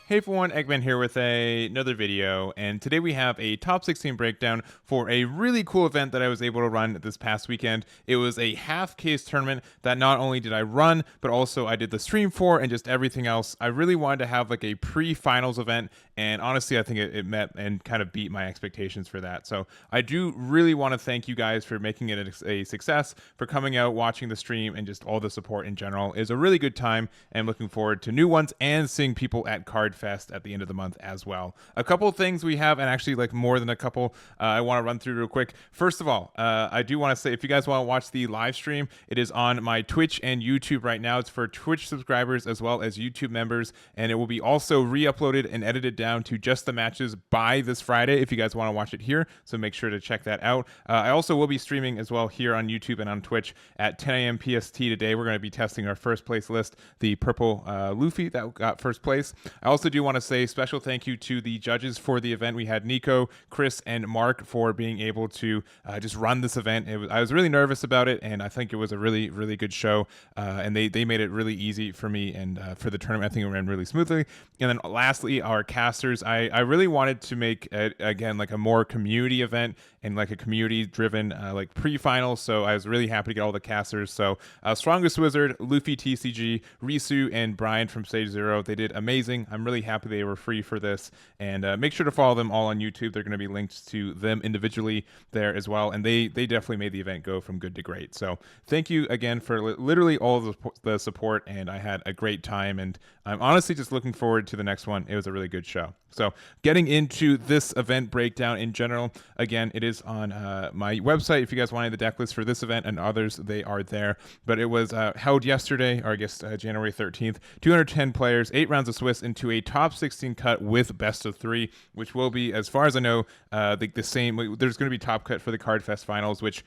Hey everyone, Egman here with another video, and today we have a top 16 breakdown for a really cool event that I was able to run this past weekend. It was a half case tournament that not only did I run, but also I did the stream for and just everything else. I really wanted to have like a pre-finals event, and honestly I think it met and kind of beat my expectations for that. So I do really want to thank you guys for making it a success, for coming out, watching the stream, and just all the support in general. It was a really good time, and looking forward to new ones and seeing people at Card Fest at the end of the month as well. A couple of things we have, and actually like more than a couple, I want to run through real quick. First of all, I do want to say if you guys want to watch the live stream, it is on my Twitch and YouTube right now. It's for Twitch subscribers as well as YouTube members, and it will be also re-uploaded and edited down to just the matches by this Friday if you guys want to watch it here, so make sure to check that out. I also will be streaming as well here on YouTube and on Twitch at 10 a.m. PST today. We're going to be testing our first place list, the purple Luffy that got first place. I also do want to say special thank you to the judges for the event. We had Nico, Chris, and Mark for being able to just run this event. I was really nervous about it, and I think it was a really, really good show. And they made it really easy for me and for the tournament. I think it ran really smoothly. And then lastly, our casters. I really wanted to make it, again, like a more community event and like a community-driven like pre-finals. So I was really happy to get all the casters. So Strongest Wizard, Luffy TCG, Risu, and Brian from Stage Zero. They did amazing. I'm really happy they were free for this, and make sure to follow them all on YouTube. They're going to be linked to them individually there as well, and they definitely made the event go from good to great. So thank you again for literally all of the support, and I had a great time, and I'm honestly just looking forward to the next one. It was a really good show. So getting into this event breakdown in general, again, it is on my website. If you guys wanted the deck list for this event and others, they are there. But it was held yesterday, or I guess January 13th, 210 players, 8 rounds of Swiss into a top 16 cut with best of 3, which will be, as far as I know, the same. There's going to be top cut for the Card Fest finals, which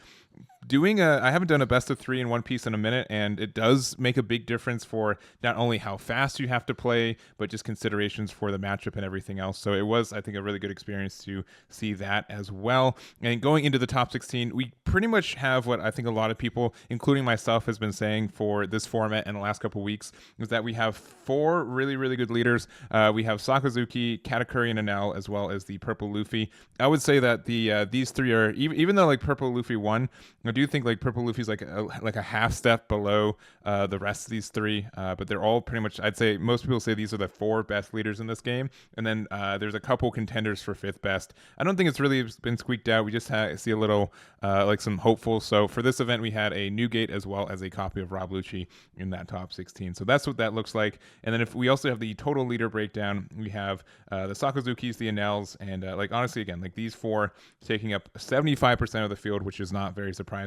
I haven't done a best of 3 in One Piece in a minute, and it does make a big difference for not only how fast you have to play, but just considerations for the matchup and everything else. So it was, I think, a really good experience to see that as well. And going into the top 16, we pretty much have what I think a lot of people, including myself, has been saying for this format in the last couple weeks, is that we have 4 really, really good leaders. We have Sakazuki, Katakuri, and Enel, as well as the purple Luffy. I would say that these 3 are, even though like purple Luffy won, I do think like purple Luffy's like a half step below the rest of these 3, but they're all pretty much, I'd say most people say these are the 4 best leaders in this game, and then there's a couple contenders for 5th best. I don't think it's really been squeaked out. We just see a little like some hopefuls. So for this event, we had a Newgate as well as a copy of Rob Lucci in that top 16. So that's what that looks like. And then if we also have the total leader breakdown, we have the Sakazukis, the Enels, and like honestly, again, like these 4 taking up 75% of the field, which is not very surprising.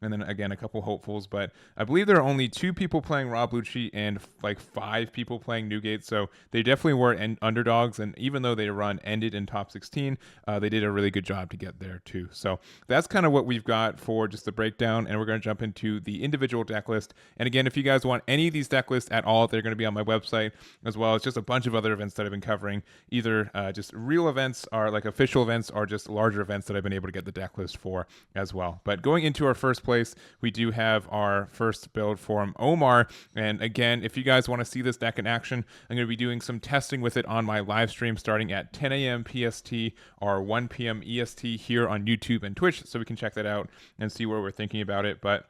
And then again, a couple hopefuls, but I believe there are only 2 people playing Rob Lucci and like 5 people playing Newgate. So they definitely were underdogs. And even though they ended in top 16, they did a really good job to get there too. So that's kind of what we've got for just the breakdown. And we're going to jump into the individual deck list. And again, if you guys want any of these deck lists at all, they're going to be on my website, as well as just a bunch of other events that I've been covering, either just real events or like official events, or just larger events that I've been able to get the deck list for as well. But going into our first place, we do have our first build from Omar. And again, if you guys want to see this deck in action, I'm going to be doing some testing with it on my live stream starting at 10 a.m. PST or 1 p.m. EST here on YouTube and Twitch, so we can check that out and see where we're thinking about it. But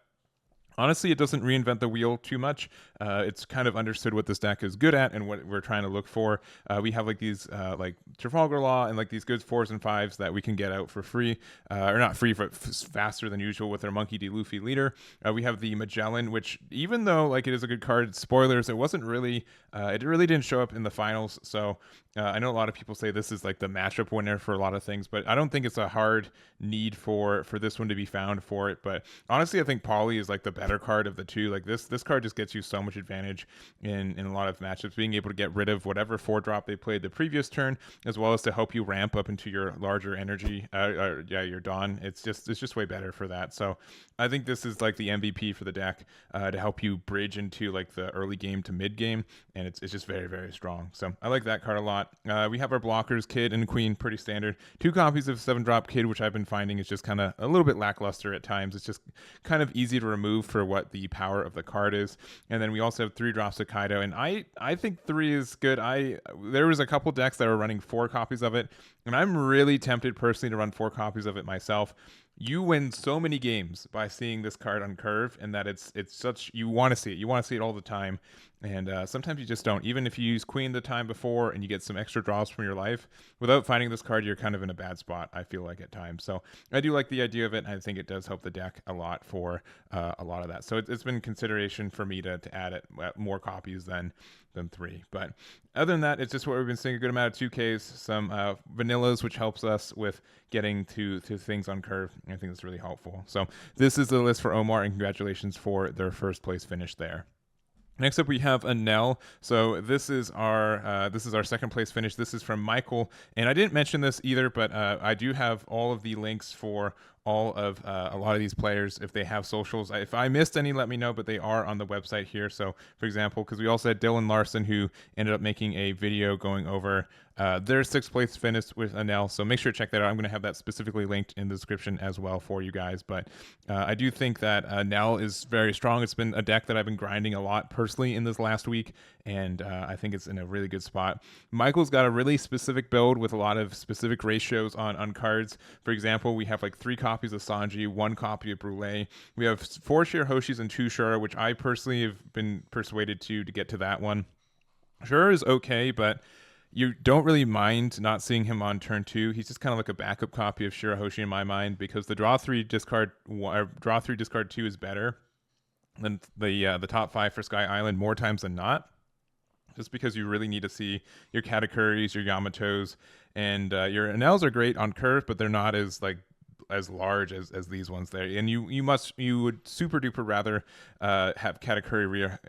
honestly, it doesn't reinvent the wheel too much. It's kind of understood what this deck is good at and what we're trying to look for. We have like these like Trafalgar Law and like these good 4s and 5s that we can get out for free, or not free, but faster than usual with our Monkey D. Luffy leader. We have the Magellan, which even though like it is a good card, spoilers, it wasn't really, it really didn't show up in the finals. So I know a lot of people say this is like the matchup winner for a lot of things, but I don't think it's a hard need for this one to be found for it. But honestly, I think Polly is like the better card of the 2. Like this card just gets you so much advantage in a lot of matchups, being able to get rid of whatever 4-drop they played the previous turn, as well as to help you ramp up into your larger energy, your Dawn. It's just way better for that. So I think this is like the MVP for the deck, to help you bridge into like the early game to mid game, and it's just very, very strong. So I like that card a lot. spot. We have our blockers, Kid and Queen, pretty standard. 2 copies of 7-drop Kid, which I've been finding is just kind of a little bit lackluster at times. It's just kind of easy to remove for what the power of the card is. And then we also have 3 drops of Kaido, and I think 3 is good. There was a couple decks that were running 4 copies of it, and I'm really tempted personally to run 4 copies of it myself. You win so many games by seeing this card on curve, and that it's such, you want to see it. You want to see it all the time, and sometimes you just don't. Even if you use Queen the time before and you get some extra draws from your life, without finding this card, you're kind of in a bad spot, I feel like, at times. So I do like the idea of it, and I think it does help the deck a lot for a lot of that. So it's been consideration for me to add it more copies than 3. But other than that, it's just what we've been seeing, a good amount of 2Ks, some vanillas, which helps us with getting to things on curve. I think it's really helpful. So this is the list for Omar, and congratulations for their first place finish there. Next up, we have Enel. So this is our second place finish. This is from Michael, and I didn't mention this either, but I do have all of the links for all of a lot of these players if they have socials. If I missed any, let me know, but they are on the website here. So for example, because we also had Dylan Larson, who ended up making a video going over their 6th place finish with Enel, so make sure to check that out. I'm going to have that specifically linked in the description as well for you guys. But I do think that Enel is very strong. It's been a deck that I've been grinding a lot personally in this last week, and I think it's in a really good spot. Michael's got a really specific build with a lot of specific ratios on cards. For example, we have like 3 copies of Sanji, 1 copy of Brule. We have 4 Shirahoshis and 2 Shura, which I personally have been persuaded to get to that one. Shura is okay, but you don't really mind not seeing him on turn 2. He's just kind of like a backup copy of Shirahoshi in my mind, because the draw 3 discard 2 is better than the top 5 for Sky Island more times than not. Just because you really need to see your Katakuris, your Yamatos, and your Enels are great on curve, but they're not as large as these ones there. And you would super duper rather have Katakuri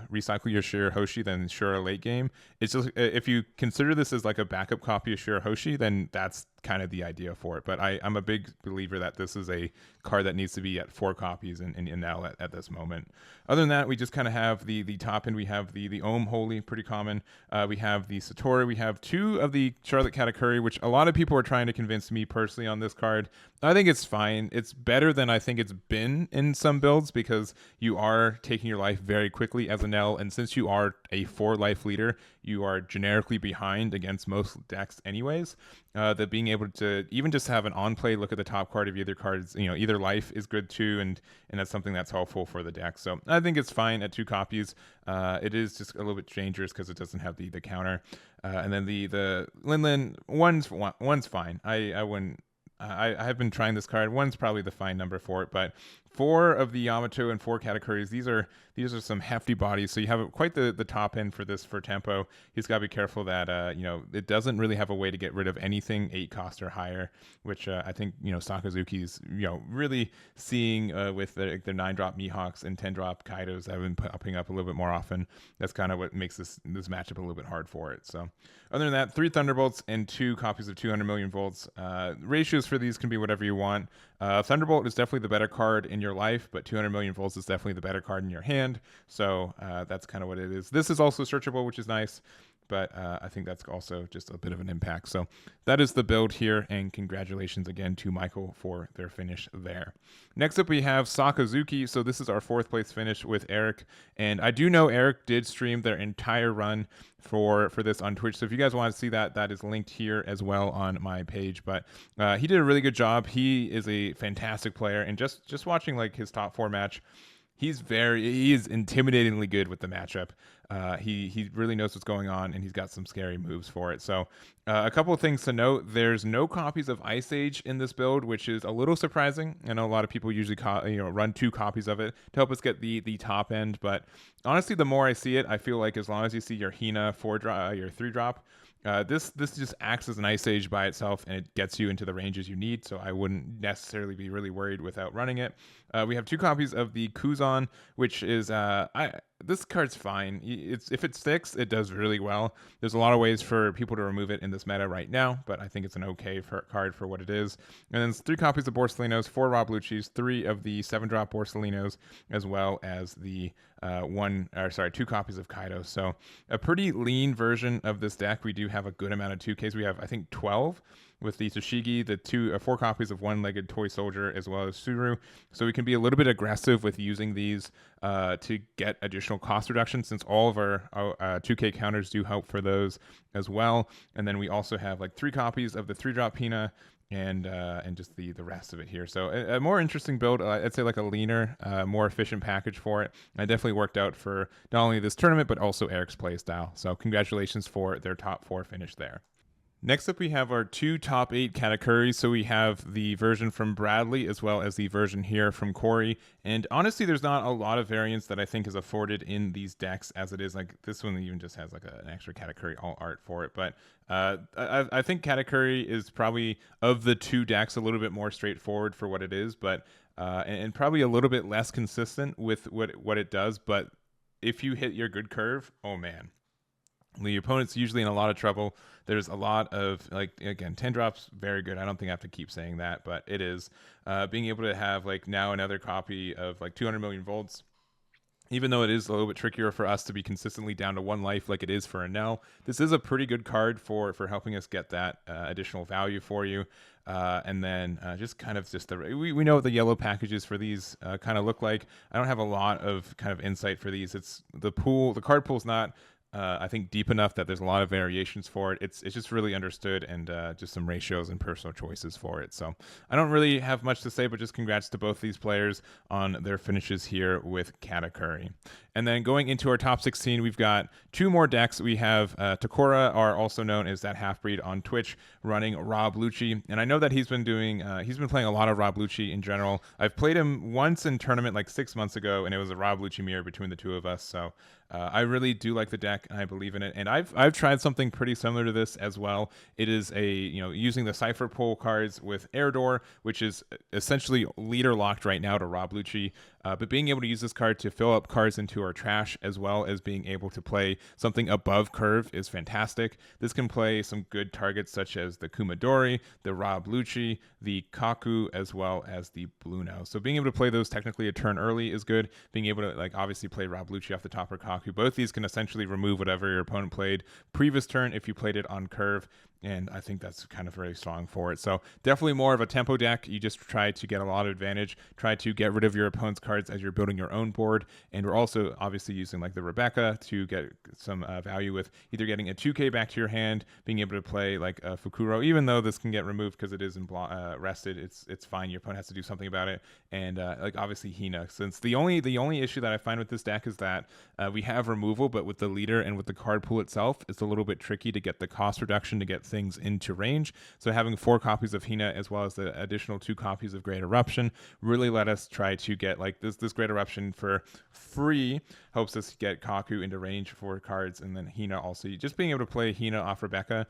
recycle your Shirahoshi than Shura late game. It's just, if you consider this as like a backup copy of Shirahoshi, then that's kind of the idea for it. But I'm a big believer that this is a card that needs to be at 4 copies in now at this moment. Other than that, we just kind of have the top end. We have the Ohm Holy, pretty common. We have the Satori. We have 2 of the Charlotte Katakuri, which a lot of people are trying to convince me personally on this card. I think it's fine. It's better than I think it's been in some builds, because you are taking your life very quickly as Enel, and since you are a 4 life leader, you are generically behind against most decks anyways. That being able to even just have an on-play look at the top card of either cards, either life is good too, and that's something that's helpful for the deck. So I think it's fine at 2 copies. It is just a little bit dangerous because it doesn't have the counter. And then the Lin one's fine. I wouldn't. I have been trying this card. 1's probably the fine number for it, but 4 of the Yamato and 4 Katakuris, these are some hefty bodies. So you have quite the top end for this for tempo. He's got to be careful that it doesn't really have a way to get rid of anything 8 cost or higher, which I think Sakazuki's really seeing with their 9-drop Mihawks and 10-drop Kaidos that have been popping up a little bit more often. That's kind of what makes this matchup a little bit hard for it. So other than that, 3 Thunderbolts and 2 copies of 200 million volts. Ratios for these can be whatever you want. Thunderbolt is definitely the better card in your life, but 200 million volts is definitely the better card in your hand. So that's kind of what it is. This is also searchable, which is nice, but I think that's also just a bit of an impact. So that is the build here, and congratulations again to Michael for their finish there. Next up, we have Sakazuki. So this is our 4th place finish with Eric, and I do know Eric did stream their entire run for this on Twitch. So if you guys want to see that, that is linked here as well on my page. But he did a really good job. He is a fantastic player, and just watching like his top 4 match, he is intimidatingly good with the matchup. He really knows what's going on, and he's got some scary moves for it. So a couple of things to note: there's no copies of Ice Age in this build, which is a little surprising. I know a lot of people usually run 2 copies of it to help us get the top end, but honestly, the more I see it, I feel like as long as you see your Hina 4-drop, your 3-drop, this just acts as an Ice Age by itself, and it gets you into the ranges you need, so I wouldn't necessarily be really worried without running it. We have 2 copies of the Kuzan, which is this card's fine. If it sticks, it does really well. There's a lot of ways for people to remove it in this meta right now, but I think it's an okay card for what it is. And then it's 3 copies of Borsalinos, 4 Rob Luccis, 3 of the 7-drop Borsalinos, as well as the 2 copies of Kaido. So a pretty lean version of this deck. We do have a good amount of 2Ks. We have, I think, 12 with the Toshigi, the 4 copies of One-Legged Toy Soldier, as well as Suru. So we can be a little bit aggressive with using these to get additional cost reduction, since all of our 2K counters do help for those as well. And then we also have like 3 copies of the 3-drop Hina, and just the rest of it here. So a more interesting build. I'd say like a leaner, more efficient package for it. And it definitely worked out for not only this tournament, but also Eric's play style. So congratulations for their top 4 finish there. Next up, we have our 2 top 8 Katakuri. So we have the version from Bradley as well as the version here from Cory. And honestly, there's not a lot of variance that I think is afforded in these decks as it is. Like this one even just has like an extra Katakuri all art for it. But I think Katakuri is probably, of the 2 decks, a little bit more straightforward for what it is, but and probably a little bit less consistent with what it does. But if you hit your good curve, oh man. The opponent's usually in a lot of trouble. There's a lot of, like, again, 10 drops, very good. I don't think I have to keep saying that, but it is. Being able to have, like, now another copy of, like, 200 million volts, even though it is a little bit trickier for us to be consistently down to 1 life like it is for Enel, this is a pretty good card for helping us get that additional value for you. And then just kind of just we know what the yellow packages for these kind of look like. I don't have a lot of kind of insight for these. It's the card pool's not I think deep enough that there's a lot of variations for it. It's just really understood, and just some ratios and personal choices for it. So I don't really have much to say, but just congrats to both these players on their finishes here with Katakuri. And then going into our top 16, we've got 2 more decks. We have Takura, or also known as that half-breed on Twitch, running Rob Lucci. And I know that he's been playing a lot of Rob Lucci in general. I've played him once in tournament like 6 months ago, and it was a Rob Lucci mirror between the 2 of us. So I really do like the deck, and I believe in it. And I've tried something pretty similar to this as well. It is using the Cypher Pool cards with Air Door, which is essentially leader locked right now to Rob Lucci. But being able to use this card to fill up cards into our trash, as well as being able to play something above curve, is fantastic. This can play some good targets such as the Kumadori, the Rob Lucci, the Kaku, as well as the Bluno. So being able to play those technically a turn early is good. Being able to obviously play Rob Lucci off the top or Kaku. Both these can essentially remove whatever your opponent played previous turn if you played it on curve. And I think that's kind of very strong for it. So definitely more of a tempo deck. You just try to get a lot of advantage, try to get rid of your opponent's cards as you're building your own board. And we're also obviously using like the Rebecca to get some value with either getting a 2K back to your hand, being able to play like a Fukuro, even though this can get removed because it is rested. It's fine. Your opponent has to do something about it. And obviously Hina, since the only issue that I find with this deck is that we have removal, but with the leader and with the card pool itself, it's a little bit tricky to get the cost reduction to get things into range. So having 4 copies of Hina as well as the additional 2 copies of Great Eruption really let us try to get like this Great Eruption for free, helps us get Kaku into range for cards, and then Hina also just being able to play Hina off Rebecca,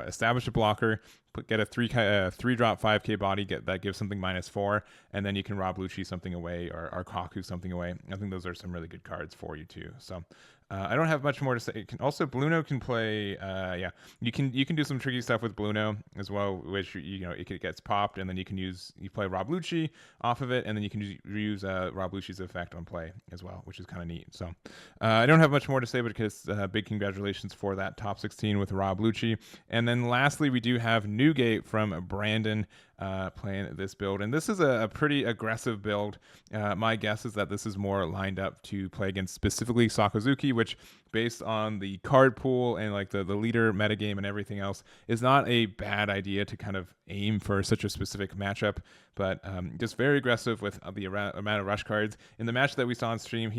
establish a blocker, get a 3-drop 5K body, that gives something -4, and then you can Rob Lucci something away or Kaku something away. I think those are some really good cards for you too. So I don't have much more to say. Bluno can play. You can do some tricky stuff with Bluno as well, which it gets popped, and then you play Rob Lucci off of it, and then you can use Rob Lucci's effect on play as well, which is kind of neat. So I don't have much more to say, but because big congratulations for that top 16 with Rob Lucci. And then lastly, we do have Newgate from Brandon playing this build, and this is a pretty aggressive build. My guess is that this is more lined up to play against specifically Sakazuki, which based on the card pool and like the leader metagame and everything else is not a bad idea to kind of aim for such a specific matchup. But just very aggressive with the amount of rush cards. In the match that we saw on stream,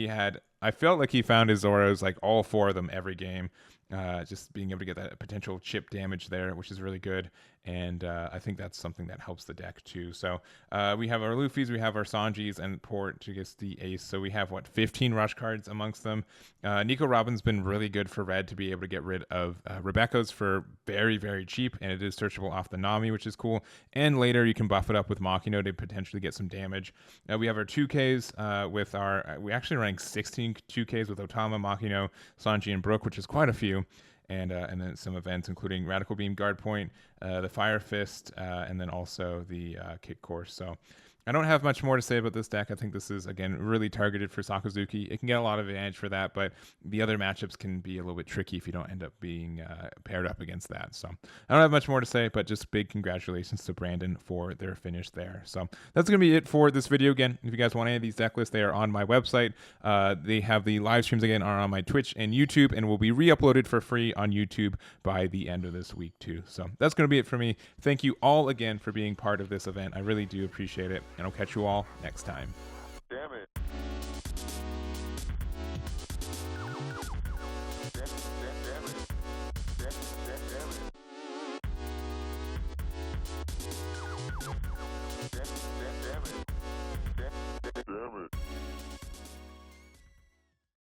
I felt like he found his Zoros, like all 4 of them every game. Just being able to get that potential chip damage there, which is really good. and I think that's something that helps the deck too. So we have our Luffys, we have our Sanjis, and Portuguese the Ace. So we have, what, 15 rush cards amongst them. Nico Robin's been really good for red to be able to get rid of Rebecca's for very, very cheap, and it is searchable off the Nami, which is cool. And later you can buff it up with Makino to potentially get some damage. We have our 2Ks with our, we actually rank 16 2Ks with Otama, Makino, Sanji, and Brook, which is quite a few. And then some events, including Radical Beam, Guard Point, the Fire Fist, and then also the Kick Course. So I don't have much more to say about this deck. I think this is, again, really targeted for Sakazuki. It can get a lot of advantage for that, but the other matchups can be a little bit tricky if you don't end up being paired up against that. So I don't have much more to say, but just big congratulations to Brandon for their finish there. So that's going to be it for this video. Again, if you guys want any of these deck lists, they are on my website. They have the live streams, again, are on my Twitch and YouTube, and will be re-uploaded for free on YouTube by the end of this week too. So that's going to be it for me. Thank you all again for being part of this event. I really do appreciate it, and I'll catch you all next time.